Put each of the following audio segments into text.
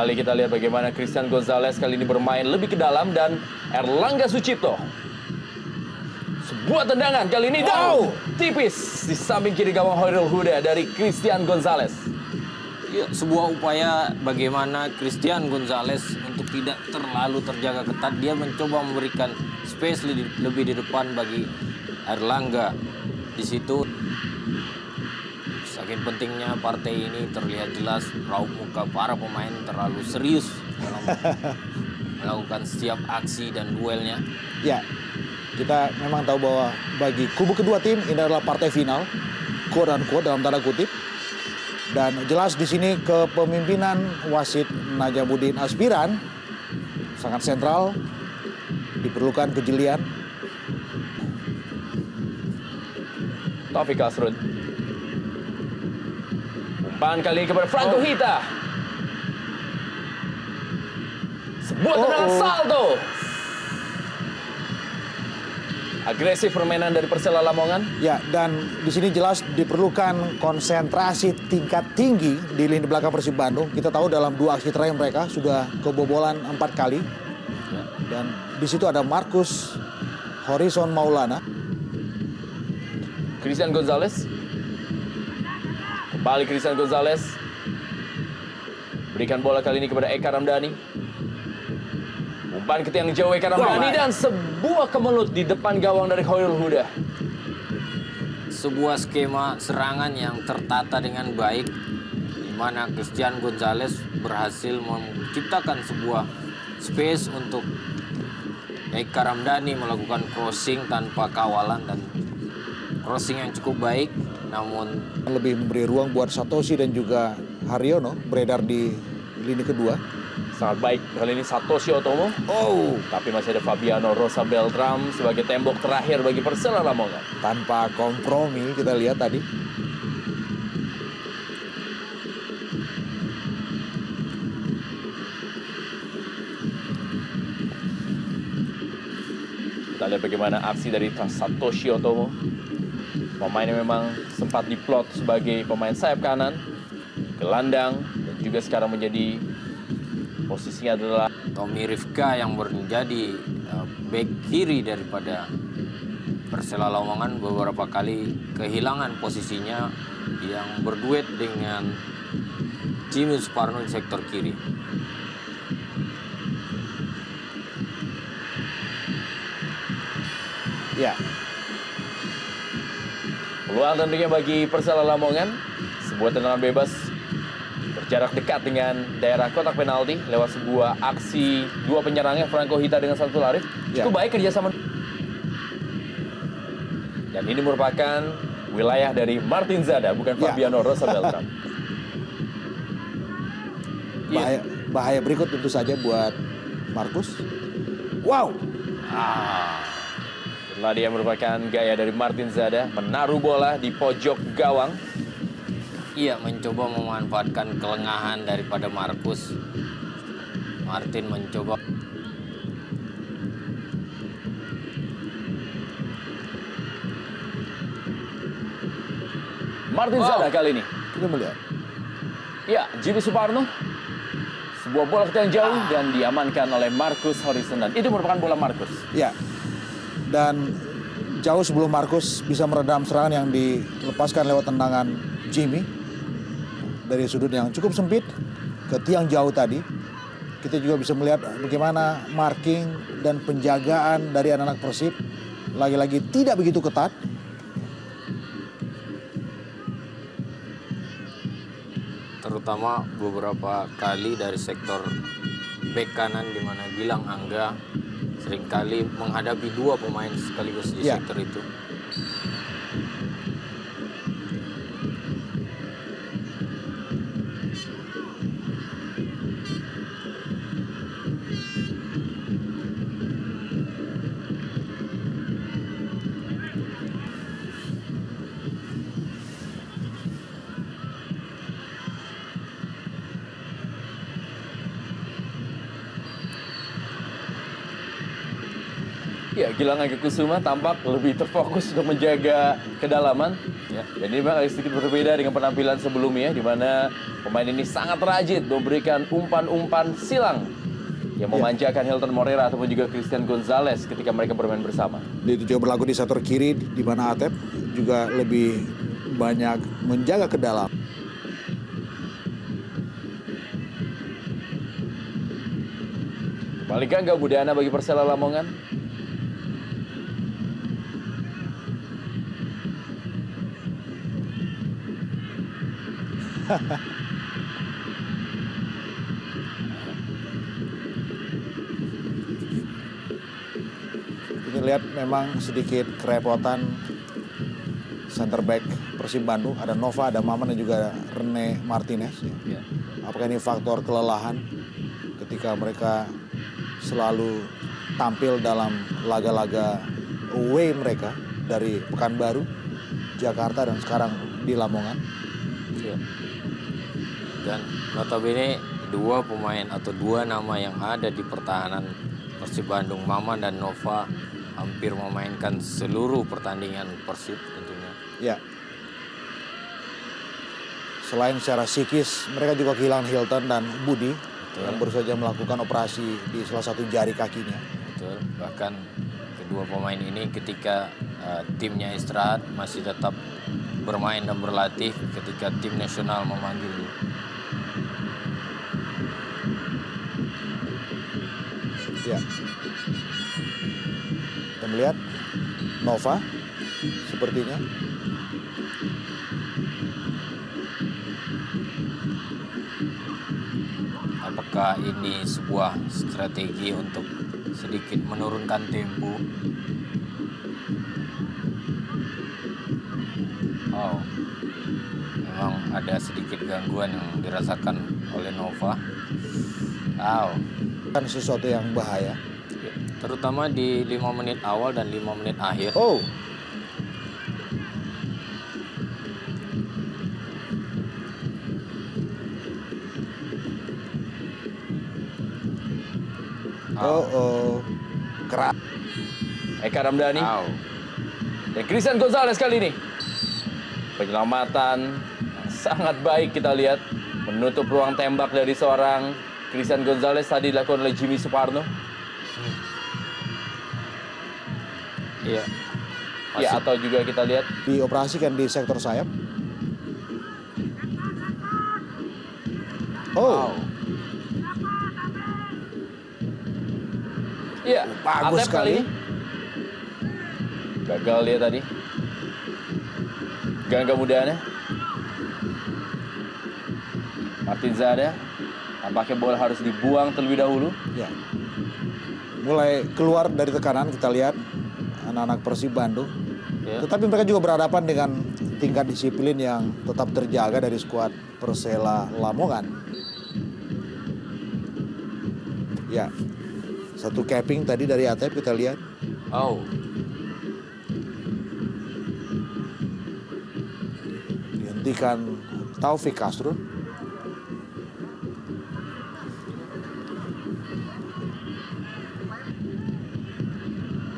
Kembali kita lihat bagaimana Christian Gonzalez kali ini bermain lebih ke dalam dan Erlangga Sucipto. Sebuah tendangan kali ini tipis di samping kiri gawang Hoirul Huda dari Christian Gonzalez. Ya, sebuah upaya bagaimana Christian Gonzalez untuk tidak terlalu terjaga ketat. Dia mencoba memberikan space lebih di depan bagi Erlangga. Di situ saking pentingnya partai ini terlihat jelas raut muka para pemain terlalu serius dalam melakukan setiap aksi dan duelnya. Ya, kita memang tahu bahwa bagi kubu kedua tim ini adalah partai final, quote unquote dalam tanda kutip. Dan jelas di sini kepemimpinan wasit Najamuddin Aspiran sangat sentral, diperlukan kejelian. Taufik Asrud. Umpan kali ini kepada Franco Hita. Sebuah tendangan salto. Agresif permainan dari Persela Lamongan. Ya, dan di sini jelas diperlukan konsentrasi tingkat tinggi di lini belakang Persib Bandung. Kita tahu dalam 2 aksi terakhir mereka sudah kebobolan 4 kali. Dan di situ ada Marcus Horizon Maulana. Christian Gonzalez. Kembali Christian Gonzalez. Berikan bola kali ini kepada Eka Ramdhani. Umpan ke tiang jauh Eka Ramdhani dan sebuah kemelut di depan gawang dari Hoirul Huda. Sebuah skema serangan yang tertata dengan baik, di mana Christian Gonzalez berhasil menciptakan sebuah space untuk Eka Ramdhani melakukan crossing tanpa kawalan dan crossing yang cukup baik, namun Lebih memberi ruang buat Satoshi dan juga Haryono beredar di lini kedua. Sangat baik kali ini Satoshi Otomo. Tapi masih ada Fabiano Rosa Beltram sebagai tembok terakhir bagi Persela Lamongan. Tanpa kompromi kita lihat tadi. Kita lihat bagaimana aksi dari Satoshi Otomo. Pemain yang memang sempat diplot sebagai pemain sayap kanan, gelandang, dan juga sekarang menjadi posisinya adalah Tommy Rifka yang menjadi back kiri daripada Persela Lamongan beberapa kali kehilangan posisinya yang berduet dengan Jimmy Suparno di sektor kiri. Ya, peluang tentunya bagi Persela Lamongan. Sebuah tendangan bebas berjarak dekat dengan daerah kotak penalti lewat sebuah aksi 2 penyerangnya Franco Hita dengan Satu Larif. Cukup baik kerjasama. Dan ini merupakan wilayah dari Martin Zada, bukan Fabiano Rosa Beltram. bahaya berikut tentu saja buat Marcus. Wow. Setelah dia merupakan gaya dari Martin Zada, menaruh bola di pojok gawang. Ia mencoba memanfaatkan kelengahan daripada Marcus. Martin mencoba. Martin Zada kali ini. Kita melihat. Ya, Jimmy Suparno. Sebuah bola ke tiang jauh dan diamankan oleh Marcus Horizon. Itu merupakan bola Marcus. Ya. Dan jauh sebelum Marcus bisa meredam serangan yang dilepaskan lewat tendangan Jimmy dari sudut yang cukup sempit ke tiang jauh tadi. Kita juga bisa melihat bagaimana marking dan penjagaan dari anak-anak Persib lagi-lagi tidak begitu ketat. Terutama beberapa kali dari sektor bek kanan di mana Gilang Angga seringkali menghadapi 2 pemain sekaligus di sektor itu. Ya, Gilang Angga Kusuma tampak lebih terfokus untuk menjaga kedalaman. Ya, dan ini memang agak sedikit berbeda dengan penampilan sebelumnya, di mana pemain ini sangat rajin memberikan umpan-umpan silang yang memanjakan Hilton Moreira ataupun juga Christian Gonzalez ketika mereka bermain bersama. Itu juga berlaku di sektor kiri, di mana Atep juga lebih banyak menjaga ke dalam. Kembali Gangga Budana bagi Persela Lamongan. Ini lihat memang sedikit kerepotan center back Persib Bandung. Ada Nova, ada Maman dan juga Rene Martinez. Ya. Apakah ini faktor kelelahan ketika mereka selalu tampil dalam laga-laga away mereka dari Pekanbaru, Jakarta, dan sekarang di Lamongan? Ya. Dan notabene dua pemain atau dua nama yang ada di pertahanan Persib Bandung, Maman dan Nova, hampir memainkan seluruh pertandingan Persib tentunya. Ya. Selain secara psikis, mereka juga kehilangan Hilton dan Budi yang baru saja melakukan operasi di salah satu jari kakinya. Betul. Bahkan kedua pemain ini ketika timnya istirahat masih tetap bermain dan berlatih ketika tim nasional memanggil. Ya. Kita melihat Nova sepertinya. Apakah ini sebuah strategi untuk sedikit menurunkan tempo? Oh, memang ada sedikit gangguan yang dirasakan oleh Nova. Oh, Kan sesuatu yang bahaya. terutama di 5 menit awal dan 5 menit akhir. Oh, keras. Eka Ramdhani Oh, dan Christian Gonzalez kali ini. Penyelamatan yang sangat baik kita lihat. Menutup ruang tembak dari seorang Christian Gonzalez tadi dilakukan oleh Jimmy Suparno. iya. Ya, atau juga kita lihat Dioperasikan di sektor sayap. Oh, ya, bagus Atep sekali. ini. Gagal dia tadi. Gangga Mudana. Martin Zada. Tampaknya bola harus dibuang terlebih dahulu. Ya. Mulai keluar dari tekanan, kita lihat anak-anak Persib Bandung. Ya. Tetapi mereka juga berhadapan dengan tingkat disiplin yang tetap terjaga dari skuad Persela Lamongan. Ya, satu capping tadi dari Atep kita lihat. Oh, Dihentikan Taufik Castro.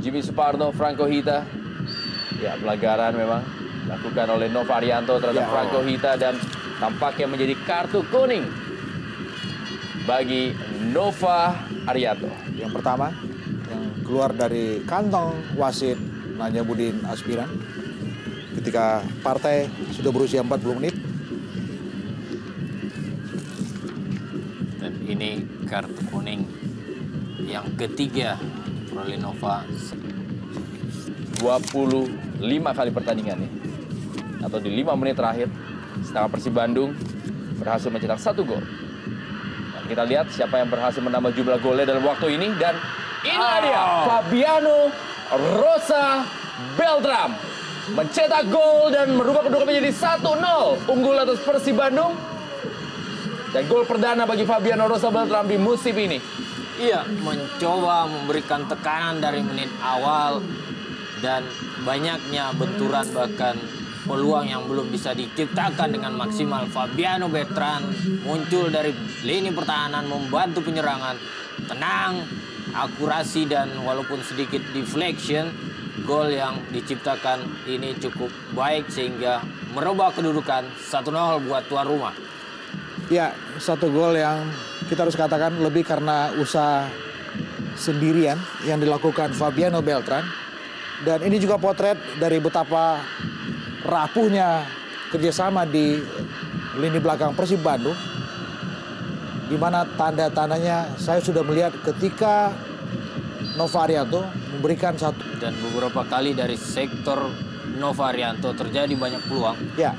Jimmy Suparno, Franco Hita. Ya, pelanggaran memang dilakukan oleh Nova Arianto terhadap Ya. Franco Hita dan tampaknya menjadi kartu kuning bagi Nova Arianto. Yang pertama yang keluar dari kantong wasit Najabudin Aspiran ketika partai sudah berusia 40 menit. dan ini kartu kuning yang ketiga oleh Nova. 25 kali pertandingannya atau di 5 menit terakhir sedangkan Persib Bandung berhasil mencetak 1 gol. Dan kita lihat siapa yang berhasil menambah jumlah golnya dalam waktu ini dan inilah dia Fabiano Rosa Beltram mencetak gol dan merubah kedudukan menjadi 1-0 unggul atas Persib Bandung. Dan gol perdana bagi Fabiano Rosa Beltram di musim ini. Iya, mencoba memberikan tekanan dari menit awal dan banyaknya benturan bahkan peluang yang belum bisa diciptakan dengan maksimal. Fabiano Beltram muncul dari lini pertahanan membantu penyerangan, tenang akurasi dan walaupun sedikit deflection, gol yang diciptakan ini cukup baik sehingga merubah kedudukan 1-0 buat tuan rumah. Ya, satu gol yang kita harus katakan lebih karena usaha sendirian yang dilakukan Fabiano Beltran. Dan ini juga potret dari betapa rapuhnya kerjasama di lini belakang Persib Bandung, di mana tanda-tandanya saya sudah melihat ketika Nova Arianto memberikan satu. Dan beberapa kali dari sektor Nova Arianto terjadi banyak peluang. Ya,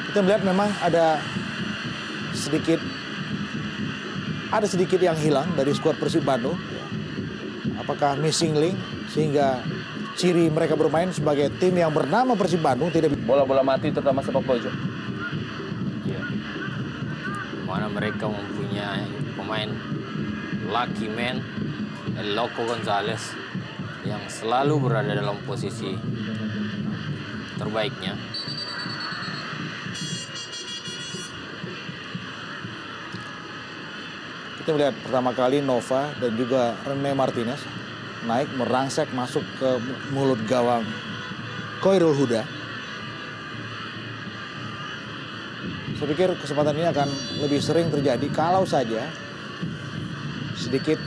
kita melihat memang ada sedikit yang hilang dari skuad Persib Bandung. Apakah missing link sehingga ciri mereka bermain sebagai tim yang bernama Persib Bandung tidak Bola-bola mati terutama sepak pojok. Ya. Mana mereka mempunyai pemain lucky man, El Loco Gonzalez, yang selalu berada dalam posisi terbaiknya. Kita melihat pertama kali Nova dan juga Rene Martinez naik merangsek masuk ke mulut gawang Khairul Huda. Saya pikir kesempatan ini akan lebih sering terjadi kalau saja sedikit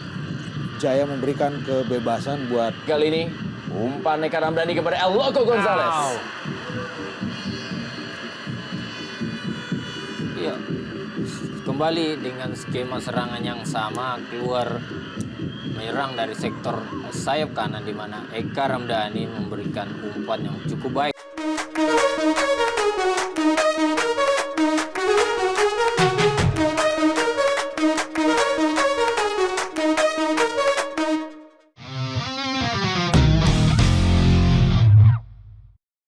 Jaya memberikan kebebasan buat Kali ini umpan Eka Ramdhani kepada El Loco Gonzalez. Wow. Iya. Kembali dengan skema serangan yang sama, keluar menyerang dari sektor sayap kanan di mana Eka Ramdhani memberikan umpan yang cukup baik.